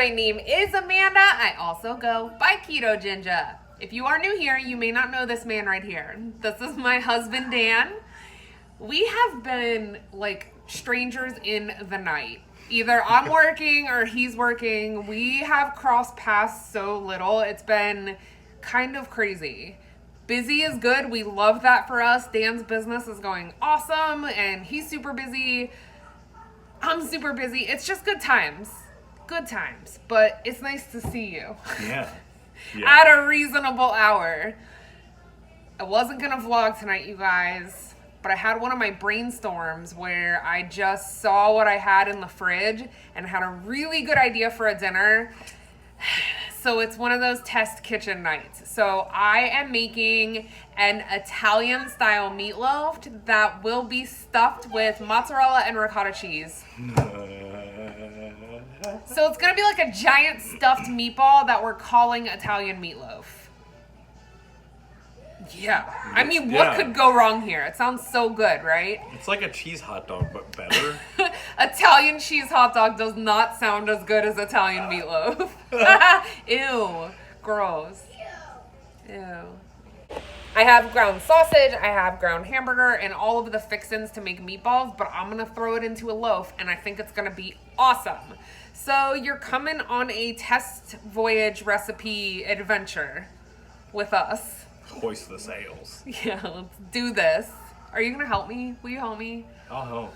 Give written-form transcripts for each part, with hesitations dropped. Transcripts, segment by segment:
my name is Amanda. I also go by Ketoginja. If you are new here, you may not know this man right here. This is my husband, Dan. We have been like strangers in the night. Either I'm working or he's working. We have crossed paths so little. It's been kind of crazy. Busy is good. We love that for us. Dan's business is going awesome and he's super busy. I'm super busy. It's just good times. Good times. But it's nice to see you. Yeah. At a reasonable hour. I wasn't going to vlog tonight, you guys, but I had one of my brainstorms where I just saw what I had in the fridge and had a really good idea for a dinner. So it's one of those test kitchen nights. So I am making an Italian style meatloaf that will be stuffed with mozzarella and ricotta cheese. So it's gonna be like a giant stuffed meatball that we're calling Italian meatloaf. Yeah. I mean, what could go wrong here? It sounds so good, right? It's like a cheese hot dog, but better. Italian cheese hot dog does not sound as good as Italian meatloaf. Ew. Gross. Ew. I have ground sausage, I have ground hamburger, and all of the fixins to make meatballs, but I'm gonna throw it into a loaf, and I think it's gonna be awesome. So you're coming on a test voyage recipe adventure with us. Hoist the sails. Yeah, let's do this. Are you gonna help me? Will you help me? I'll help.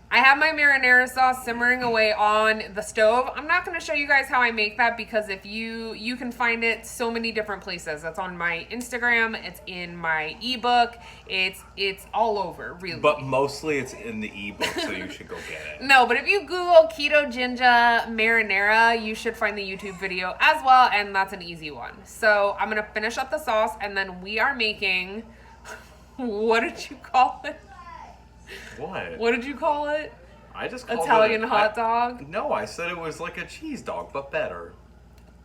I have my marinara sauce simmering away on the stove. I'm not going to show you guys how I make that because if you can find it so many different places. It's on my Instagram, it's in my ebook, it's all over, really. But mostly it's in the ebook, so you should go get it. No, but if you Google Ketoginja marinara, you should find the YouTube video as well, and that's an easy one. So I'm going to finish up the sauce, and then we are making, what did you call it? What? What did you call it? I just called Italian it hot dog? No, I said it was like a cheese dog, but better.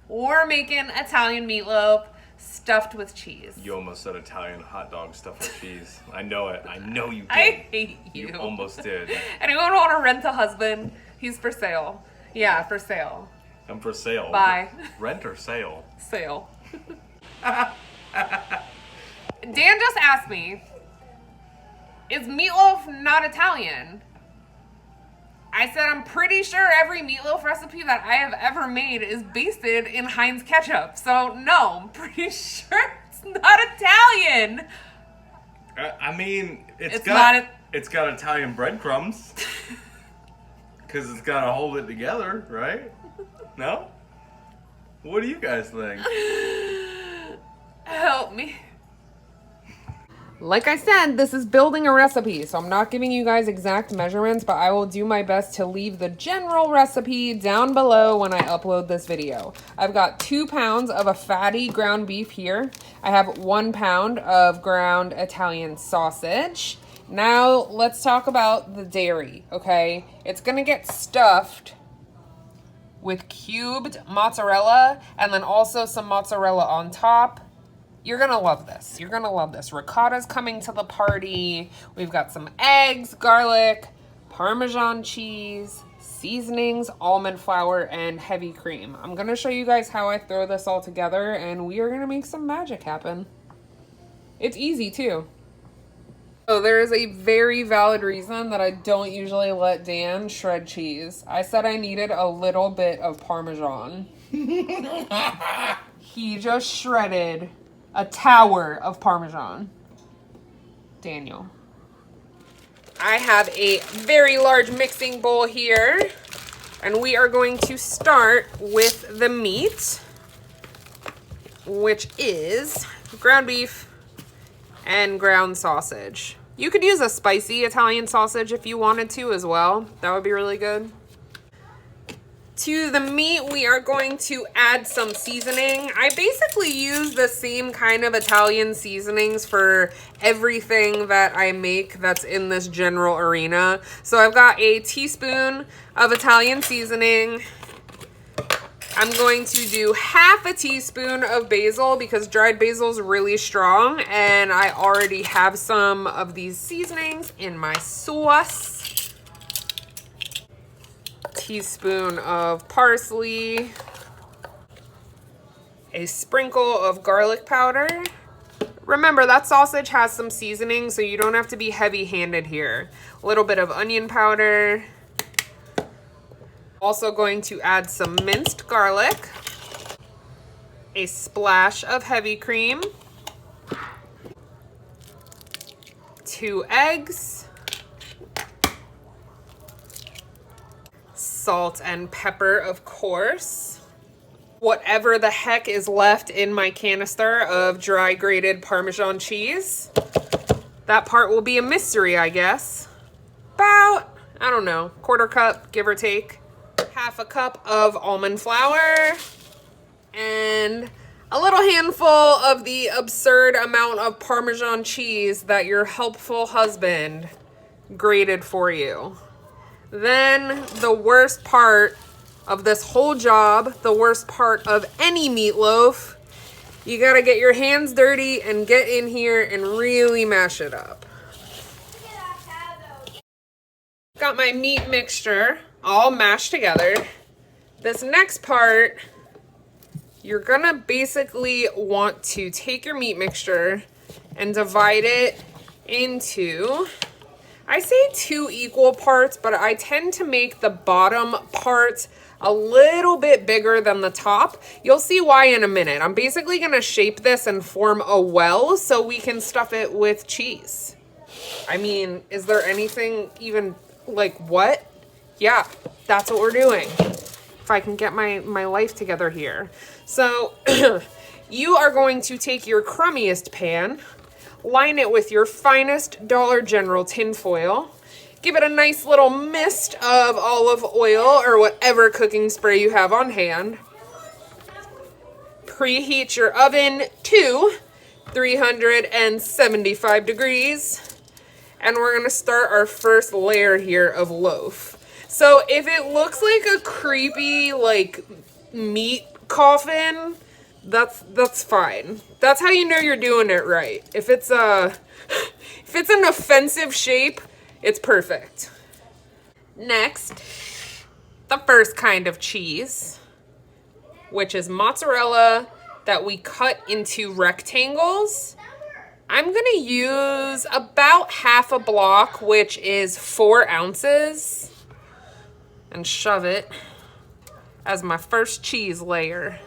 We're making Italian meatloaf stuffed with cheese. You almost said Italian hot dog stuffed with cheese. I know it. I know you did. I hate you. You almost did. Anyone want to rent a husband? He's for sale. Yeah, for sale. I'm for sale. Bye. Rent or sale? Sale. Dan just asked me, is meatloaf not Italian? I said, I'm pretty sure every meatloaf recipe that I have ever made is basted in Heinz ketchup. So, no, I'm pretty sure it's not Italian. I mean, it's got Italian breadcrumbs. Because it's got to hold it together, right? No? What do you guys think? Help me. Like I said, this is building a recipe, so I'm not giving you guys exact measurements, but I will do my best to leave the general recipe down below when I upload this video. I've got 2 pounds of a fatty ground beef here. I have 1 pound of ground Italian sausage. Now let's talk about the dairy, okay? It's gonna get stuffed with cubed mozzarella and then also some mozzarella on top. You're gonna love this. You're gonna love this. Ricotta's coming to the party. We've got some eggs, garlic, Parmesan cheese, seasonings, almond flour, and heavy cream. I'm gonna show you guys how I throw this all together, and we are gonna make some magic happen. It's easy too. So there is a very valid reason that I don't usually let Dan shred cheese. I said I needed a little bit of Parmesan. He just shredded a tower of Parmesan. Daniel. I have a very large mixing bowl here, and we are going to start with the meat, which is ground beef and ground sausage. You could use a spicy Italian sausage if you wanted to as well. That would be really good. To the meat, we are going to add some seasoning. I basically use the same kind of Italian seasonings for everything that I make that's in this general arena. So I've got a teaspoon of Italian seasoning. I'm going to do half a teaspoon of basil because dried basil is really strong, and I already have some of these seasonings in my sauce. teaspoon of parsley, a sprinkle of garlic powder. Remember, that sausage has some seasoning, so you don't have to be heavy-handed here. A little bit of onion powder. Also going to add some minced garlic, a splash of heavy cream, 2 eggs, salt and pepper, of course. Whatever the heck is left in my canister of dry grated Parmesan cheese. That part will be a mystery, I guess. About, I don't know, 1/4 cup, give or take. 1/2 cup of almond flour. And a little handful of the absurd amount of Parmesan cheese that your helpful husband grated for you. Then the worst part of this whole job, the worst part of any meatloaf, you gotta get your hands dirty and get in here and really mash it up. Got my meat mixture all mashed together. This next part, you're gonna basically want to take your meat mixture and divide it into, I say 2 equal parts, but I tend to make the bottom part a little bit bigger than the top. You'll see why in a minute. I'm basically gonna shape this and form a well so we can stuff it with cheese. I mean, is there anything even, like, what? Yeah, that's what we're doing. If I can get my life together here. So you are going to take your crummiest pan, line it with your finest Dollar General tinfoil, give it a nice little mist of olive oil or whatever cooking spray you have on hand. Preheat your oven to 375 degrees. And we're gonna start our first layer here of loaf. So if it looks like a creepy, like, meat coffin, that's fine. That's how you know you're doing it right. If it's an offensive shape, it's perfect. Next, the first kind of cheese, which is mozzarella that we cut into rectangles. I'm gonna use about 1/2 block, which is 4 ounces, and shove it as my first cheese layer.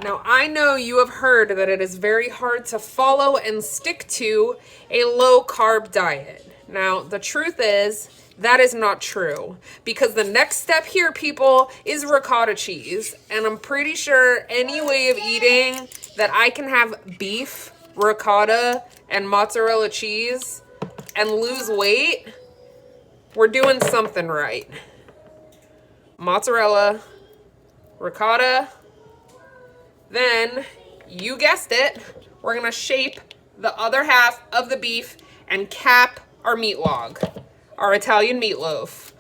Now, I know you have heard that it is very hard to follow and stick to a low-carb diet. Now, the truth is, that is not true, because the next step here, people, is ricotta cheese. And I'm pretty sure any way of eating that I can have beef, ricotta, and mozzarella cheese and lose weight, we're doing something right. Mozzarella, ricotta, then, you guessed it, we're gonna shape the other half of the beef and cap our meat log, our Italian meatloaf,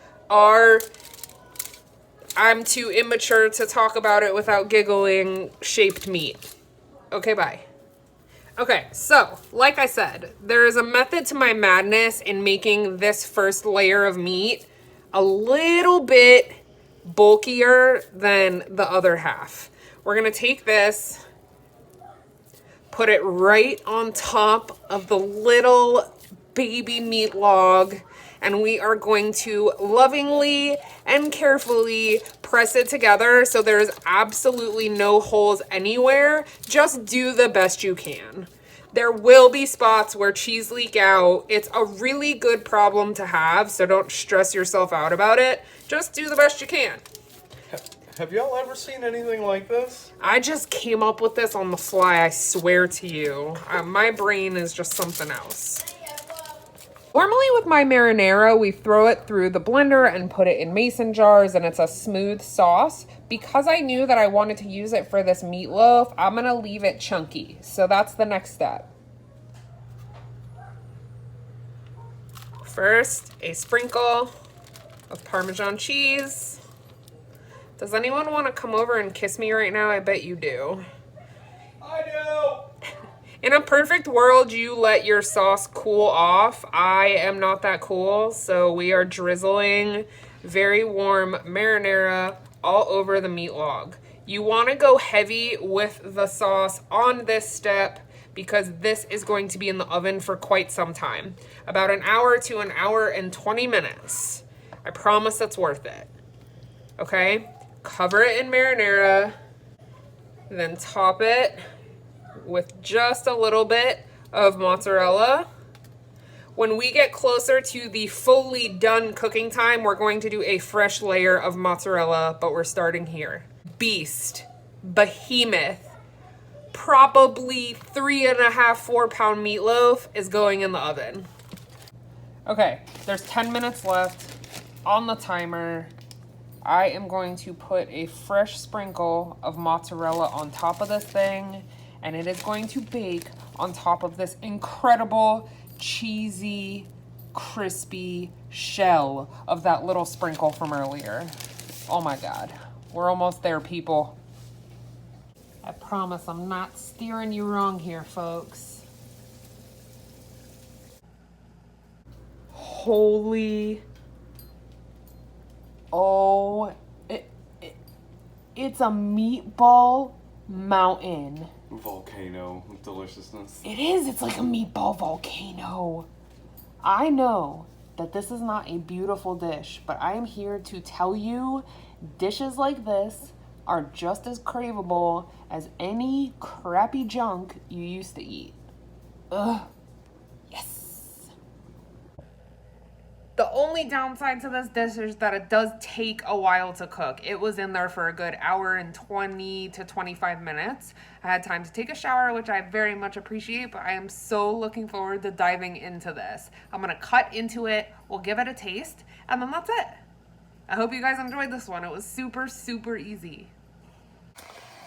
I'm too immature to talk about it without giggling, shaped meat. Okay, bye. Okay, so, like I said, there is a method to my madness in making this first layer of meat a little bit bulkier than the other half. We're gonna take this, put it right on top of the little baby meat log, and we are going to lovingly and carefully press it together so there's absolutely no holes anywhere. Just do the best you can. There will be spots where cheese leak out. It's a really good problem to have, so don't stress yourself out about it. Just do the best you can. Have y'all ever seen anything like this? I just came up with this on the fly, I swear to you. My brain is just something else. Normally with my marinara, we throw it through the blender and put it in mason jars, and it's a smooth sauce. Because I knew that I wanted to use it for this meatloaf, I'm gonna leave it chunky. So that's the next step. First, a sprinkle of Parmesan cheese. Does anyone want to come over and kiss me right now? I bet you do. I do! In a perfect world, you let your sauce cool off. I am not that cool, so we are drizzling very warm marinara all over the meat log. You want to go heavy with the sauce on this step because this is going to be in the oven for quite some time. About an hour to an hour and 20 minutes. I promise it's worth it. Okay? Cover it in marinara, then top it with just a little bit of mozzarella. When we get closer to the fully done cooking time, we're going to do a fresh layer of mozzarella, but we're starting here. Beast, behemoth, probably 3.5, 4 pound meatloaf is going in the oven. Okay, there's 10 minutes left on the timer. I am going to put a fresh sprinkle of mozzarella on top of this thing, and it is going to bake on top of this incredible, cheesy, crispy shell of that little sprinkle from earlier. Oh my God, we're almost there, people. I promise I'm not steering you wrong here, folks. Holy, oh, it's a meatball mountain. Volcano of deliciousness. It is, it's like a meatball volcano. I know that this is not a beautiful dish, but I am here to tell you dishes like this are just as craveable as any crappy junk you used to eat. Ugh. Yes. The only downside to this dish is that it does take a while to cook. It was in there for a good hour and 20 to 25 minutes. I had time to take a shower, which I very much appreciate, but I am so looking forward to diving into this. I'm gonna cut into it, we'll give it a taste, and then that's it. I hope you guys enjoyed this one. It was super, super easy.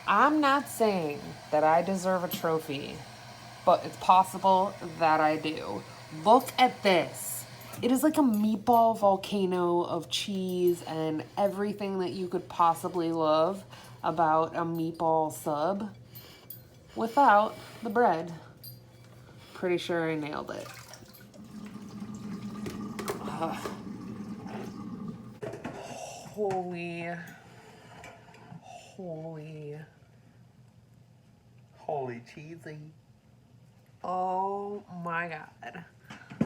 I'm not saying that I deserve a trophy, but it's possible that I do. Look at this. It is like a meatball volcano of cheese and everything that you could possibly love about a meatball sub without the bread. Pretty sure I nailed it. Holy cheesy. Oh my God.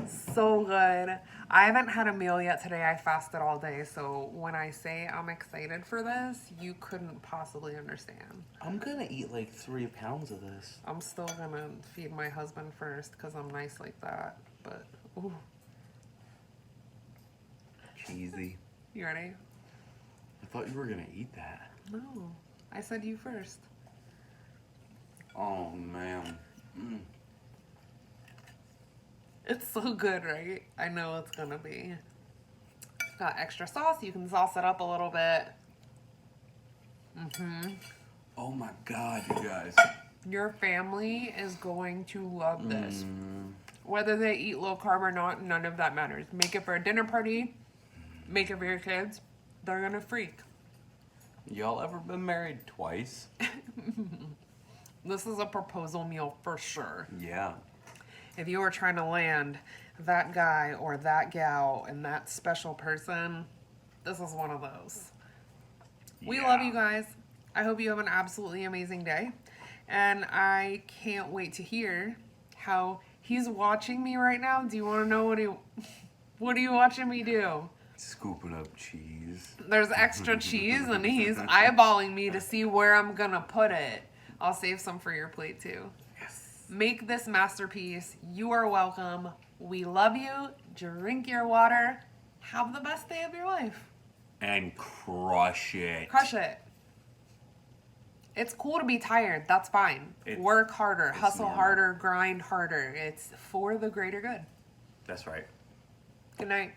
So good. I haven't had a meal yet today. I fasted all day, so when I say I'm excited for this, you couldn't possibly understand. I'm gonna eat like 3 pounds of this. I'm still gonna feed my husband first because I'm nice like that, but ooh. Cheesy. You ready? I thought you were gonna eat that. No, I said you first. Oh man. It's so good, right? I know it's gonna be. Got extra sauce. You can sauce it up a little bit. Oh my God, you guys. Your family is going to love this. Whether they eat low carb or not, none of that matters. Make it for a dinner party. Make it for your kids. They're gonna freak. Y'all ever been married twice? This is a proposal meal for sure. Yeah. If you were trying to land that guy or that gal and that special person, this is one of those. We love you guys. I hope you have an absolutely amazing day. And I can't wait to hear how he's watching me right now. Do you want to know what are you watching me do? Scooping up cheese. There's extra cheese and he's eyeballing me to see where I'm gonna put it. I'll save some for your plate too. Make this masterpiece. You are welcome. We love you. Drink your water. Have the best day of your life. And crush it. Crush it. It's cool to be tired. That's fine. Work harder. Hustle harder. Grind harder. It's for the greater good. That's right. Good night.